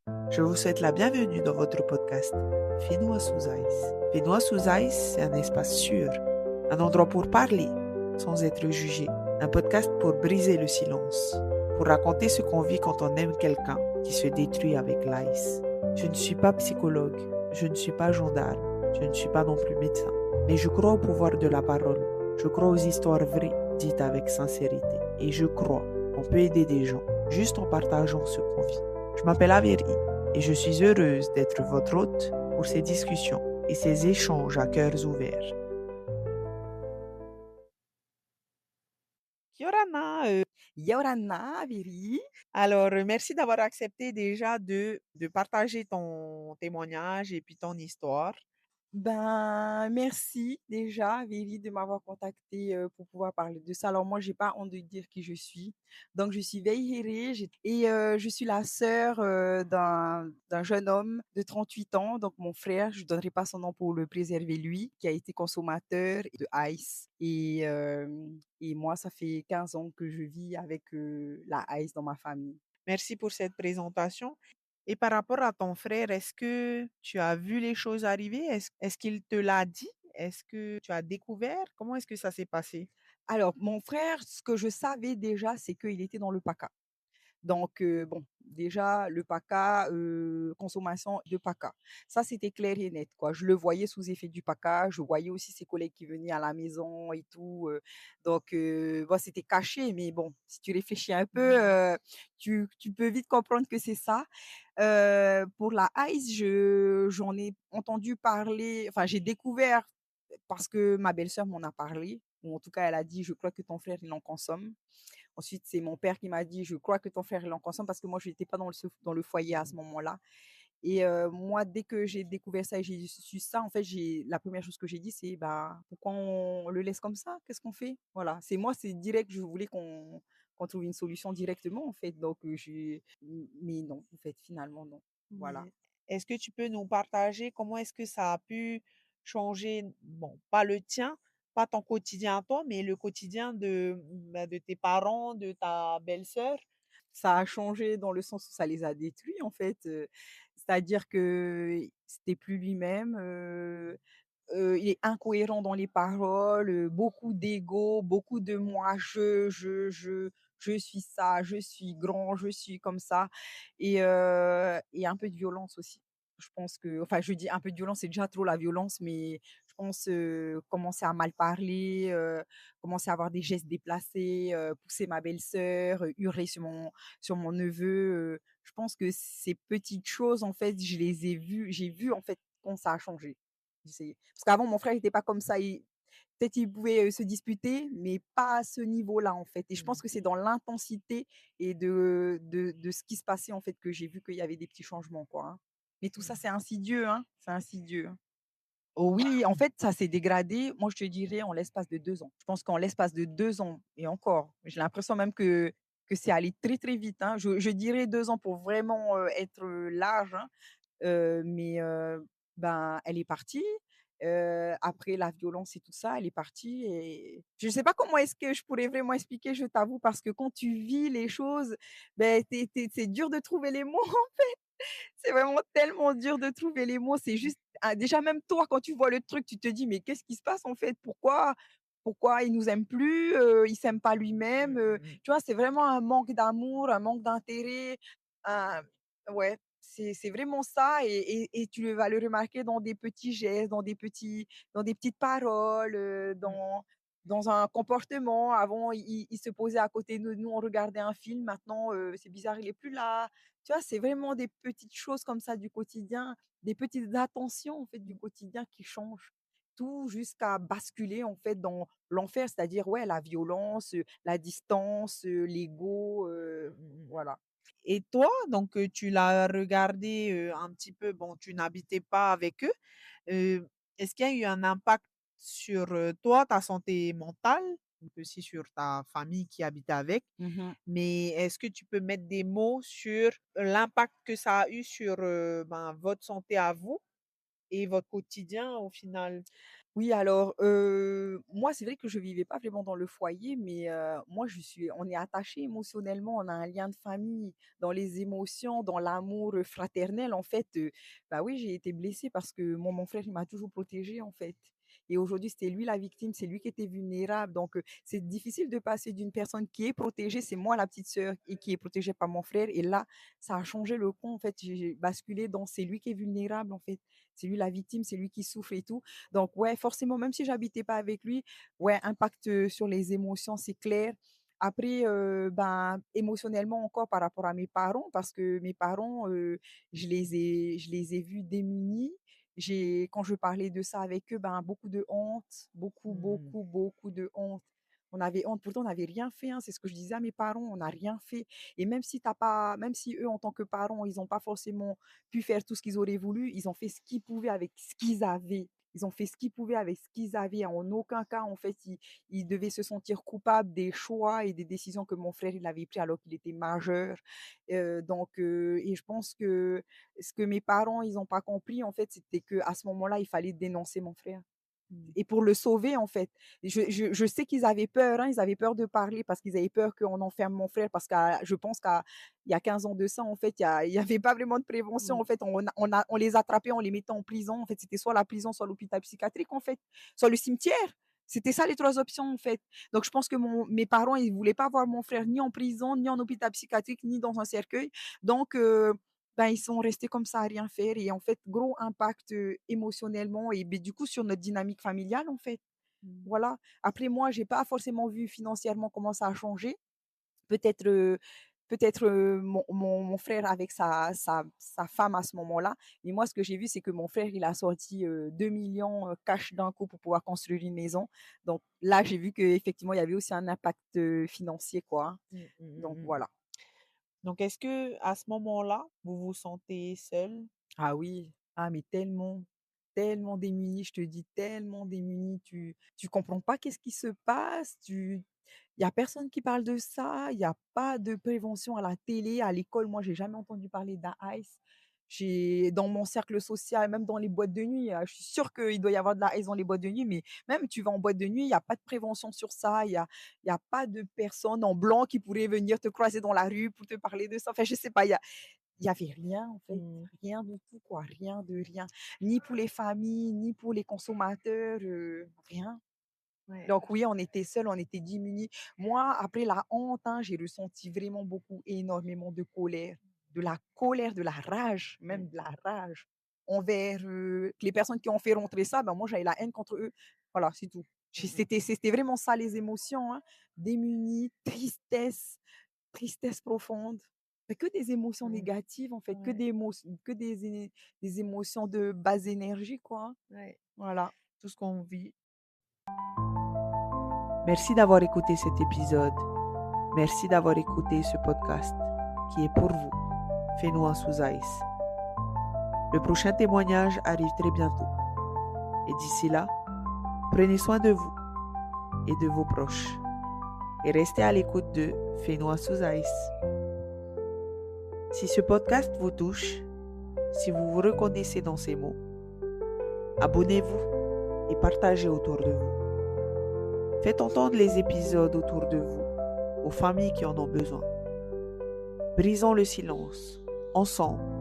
Je vous souhaite la bienvenue dans votre podcast Fais-nous sous ice. Fais-nous sous ice, c'est un espace sûr, un endroit pour parler sans être jugé, un podcast pour briser le silence, pour raconter ce qu'on vit quand on aime quelqu'un qui se détruit avec l'ice. Je ne suis pas psychologue, je ne suis pas gendarme, je ne suis pas non plus médecin, mais je crois au pouvoir de la parole. Je crois aux histoires vraies, dites avec sincérité, et je crois qu'on peut aider des gens juste en partageant ce qu'on vit. Je m'appelle Avéry et je suis heureuse d'être votre hôte pour ces discussions et ces échanges à cœurs ouverts. Yorana, Yorana, Viri. alors merci d'avoir accepté déjà de partager ton témoignage et puis ton histoire. Ben, merci déjà, Viri, de m'avoir contacté pour pouvoir parler de ça. Alors moi, j'ai pas honte de dire qui je suis. Donc, je suis Veihiri et je suis la sœur d'un jeune homme de 38 ans. Donc, mon frère, je ne donnerai pas son nom pour le préserver lui, qui a été consommateur de ice. Et moi, ça fait 15 ans que je vis avec la ice dans ma famille. Merci pour cette présentation. Et par rapport à ton frère, est-ce que tu as vu les choses arriver? Est-ce qu'il te l'a dit? Est-ce que tu as découvert? Comment est-ce que ça s'est passé? Alors, mon frère, ce que je savais déjà, c'est qu'il était dans le PACA. Donc, bon, déjà le PACA, consommation de PACA. Ça, c'était clair et net, quoi. Je le voyais sous effet du PACA, je voyais aussi ses collègues qui venaient à la maison et tout, donc bon, c'était caché, mais bon, si tu réfléchis un peu, tu peux vite comprendre que c'est ça. Pour la ice, je j'en ai entendu parler, enfin, j'ai découvert parce que ma belle-sœur m'en a parlé, ou en tout cas, elle a dit: «Je crois que ton frère, il en consomme». Ensuite, c'est mon père qui m'a dit: «Je crois que ton frère, il en consomme», parce que moi, je n'étais pas dans le foyer à ce moment-là. Et moi, dès que j'ai découvert ça et j'ai su ça, en fait, j'ai la première chose que j'ai dit, c'est: «Bah, pourquoi on le laisse comme ça? Qu'est-ce qu'on fait?» Voilà, c'est moi, c'est direct, je voulais qu'on trouve une solution directement, en fait, donc j'ai mais non, en fait, finalement, non. Voilà. Ouais. Est-ce que tu peux nous partager comment est-ce que ça a pu changer, bon, pas le tien, pas ton quotidien à toi, mais le quotidien de tes parents, de ta belle-sœur? Ça a changé dans le sens où ça les a détruits, en fait, c'est-à-dire que c'était plus lui-même, il est incohérent dans les paroles, beaucoup d'ego, beaucoup de moi, je suis ça, je suis grand, je suis comme ça, et un peu de violence aussi. Je pense que, enfin, je dis un peu de violence, c'est déjà trop la violence, mais je pense, commencer à mal parler, commencer à avoir des gestes déplacés, pousser ma belle-sœur, hurler sur mon neveu, je pense que ces petites choses, en fait, je les ai vues j'ai vu, en fait, quand ça a changé. C'est parce qu'avant mon frère n'était pas comme ça, il peut-être il pouvait, se disputer, mais pas à ce niveau-là, en fait, et je pense que c'est dans l'intensité et de ce qui se passait, en fait, que j'ai vu qu'il y avait des petits changements, quoi, hein. Mais tout ça, c'est insidieux, hein, c'est insidieux, hein. Oh oui, en fait, ça s'est dégradé, moi, je te dirais en l'espace de 2 ans. Je pense qu'en l'espace de 2 ans et encore, j'ai l'impression même que c'est allé très, très vite, hein. Je dirais 2 ans pour vraiment, être, large, hein. Mais ben, elle est partie, après la violence et tout ça, elle est partie, et je ne sais pas comment est-ce que je pourrais vraiment expliquer, je t'avoue, parce que quand tu vis les choses, beh, c'est dur de trouver les mots. C'est vraiment tellement dur de trouver les mots. C'est juste, déjà même toi quand tu vois le truc, tu te dis: «Mais qu'est-ce qui se passe en fait? Pourquoi il nous aime plus? Il s'aime pas lui-même?» Mmh mh. Tu vois? C'est vraiment un manque d'amour, un manque d'intérêt, un ouais, c'est vraiment ça, et tu vas le remarquer dans des petits gestes, dans des petites paroles, Mmh. dans un comportement. Avant, il se posait à côté de nous, on regardait un film. Maintenant, c'est bizarre, il est plus là. Tu vois? C'est vraiment des petites choses comme ça du quotidien, des petites attentions, en fait, du Mmh. quotidien qui changent tout jusqu'à basculer, en fait, dans l'enfer, c'est-à-dire, ouais, la violence, la distance, l'ego, voilà. Et toi, donc tu l'as regardé, un petit peu, bon, tu n'habitais pas avec eux, heu, est-ce qu'il y a eu un impact sur, toi, ta santé mentale, donc aussi sur ta famille qui habitait avec? Mmh. Mais est-ce que tu peux mettre des mots sur l'impact que ça a eu sur, ben, votre santé à vous et votre quotidien au final? Oui, alors, moi, c'est vrai que je vivais pas vraiment dans le foyer, mais moi, on est attachés émotionnellement, on a un lien de famille dans les émotions, dans l'amour, fraternel, en fait, bah, oui, j'ai été blessée parce que mon frère, il m'a toujours protégée, en fait et aujourd'hui, c'était lui la victime, c'est lui qui était vulnérable donc c'est difficile de passer d'une personne qui est protégée, c'est moi la petite sœur et qui est protégée par mon frère et là, ça a changé le compte, en fait, j'ai basculé dans c'est lui qui est vulnérable, en fait. C'est lui la victime, c'est lui qui souffre et tout donc ouais, forcément, même si j'habitais pas avec lui, ouais, impact, sur les émotions, c'est clair. Après, ben, émotionnellement encore par rapport à mes parents, parce que mes parents, je les ai vus démunis. Quand je parlais de ça avec eux, ben, beaucoup de honte, beaucoup, Mmh. beaucoup, beaucoup de honte. On avait honte, pourtant on n'avait rien fait, hein, c'est ce que je disais à mes parents, on n'a rien fait et même si eux, en tant que parents, ils n'ont pas forcément pu faire tout ce qu'ils auraient voulu, ils ont fait ce qu'ils pouvaient avec ce qu'ils avaient. Ils ont fait ce qu'ils pouvaient avec ce qu'ils avaient. En aucun cas, en fait, ils devaient se sentir coupables des choix et des décisions que mon frère, il avait pris alors qu'il était majeur. Et je pense que ce que mes parents, ils ont pas compris, en fait, c'était qu'à ce moment-là, il fallait dénoncer mon frère Mmh. et pour le sauver, en fait. Je sais qu'ils avaient peur, hein, ils avaient peur de parler parce qu'ils avaient peur qu'on enferme mon frère parce qu'à je pense qu'il y a 15 ans de ça, en fait, il y avait pas vraiment de prévention. Mmh. En fait, on les attrapait, on les mettait en prison. En fait, c'était soit la prison, soit l'hôpital psychiatrique, en fait, soit le cimetière. C'était ça les 3 options, en fait. Donc je pense que mes parents, ils voulaient pas voir mon frère ni en prison, ni en hôpital psychiatrique, ni dans un cercueil. Donc ben, ils sont restés comme ça à rien faire et en fait, gros impact, émotionnellement et beh, du coup sur notre dynamique familiale, en fait. Mmh. Voilà. Après moi, j'ai pas forcément vu financièrement comment ça a changé. Peut-être, mon frère avec sa femme à ce moment-là. Mais moi, ce que j'ai vu, c'est que mon frère, il a sorti, 2 000 000 cash d'un coup pour pouvoir construire une maison. Donc là, j'ai vu qu'effectivement, il y avait aussi un impact, financier, quoi, hein. Mmh, mmh, Donc mmh, mmh. voilà. Donc est-ce que à ce moment-là, vous vous sentez seul? Ah oui, ah mais tellement, tellement démunie, je te dis tellement démunie, tu comprends pas qu'est-ce qui se passe, il y a personne qui parle de ça, il y a pas de prévention à la télé, à l'école, moi j'ai jamais entendu parler d'AIS. J'ai dans mon cercle social, même dans les boîtes de nuit, je suis sûre qu'il doit y avoir de l'AIS dans les boîtes de nuit, mais même tu vas en boîte de nuit, il y a pas de prévention sur ça, il y a pas de personne en blanc qui pourrait venir te croiser dans la rue pour te parler de ça. Enfin, je sais pas, il y avait rien en fait, Mmh. rien du tout quoi, rien de rien. Ni pour les familles, ni pour les consommateurs, rien. Ouais. Donc oui, on était seuls, on était démunis. Moi, après la honte, hein, j'ai ressenti vraiment beaucoup, énormément de colère, de la rage, Mmh. même de la rage envers, les personnes qui ont fait rentrer ça, ben moi j'avais la haine contre eux. Voilà, c'est tout. Mmh mh. C'était vraiment ça les émotions, hein. Démunis, tristesse profonde. Fait que des émotions Mmh. négatives en fait, Ouais, que des émotions de basse énergie quoi, hein. ouais. Voilà. Tout ce qu'on vit. Merci d'avoir écouté cet épisode. Merci d'avoir écouté ce podcast qui est pour vous. Fais-nous un sous ice. Le prochain témoignage arrive très bientôt. Et d'ici là, prenez soin de vous et de vos proches. Et restez à l'écoute de Fais-nous un sous ice. Si ce podcast vous touche, si vous vous reconnaissez dans ces mots, abonnez-vous et partagez autour de vous. Faites entendre les épisodes autour de vous, aux familles qui en ont besoin. Brisons le silence, ensemble,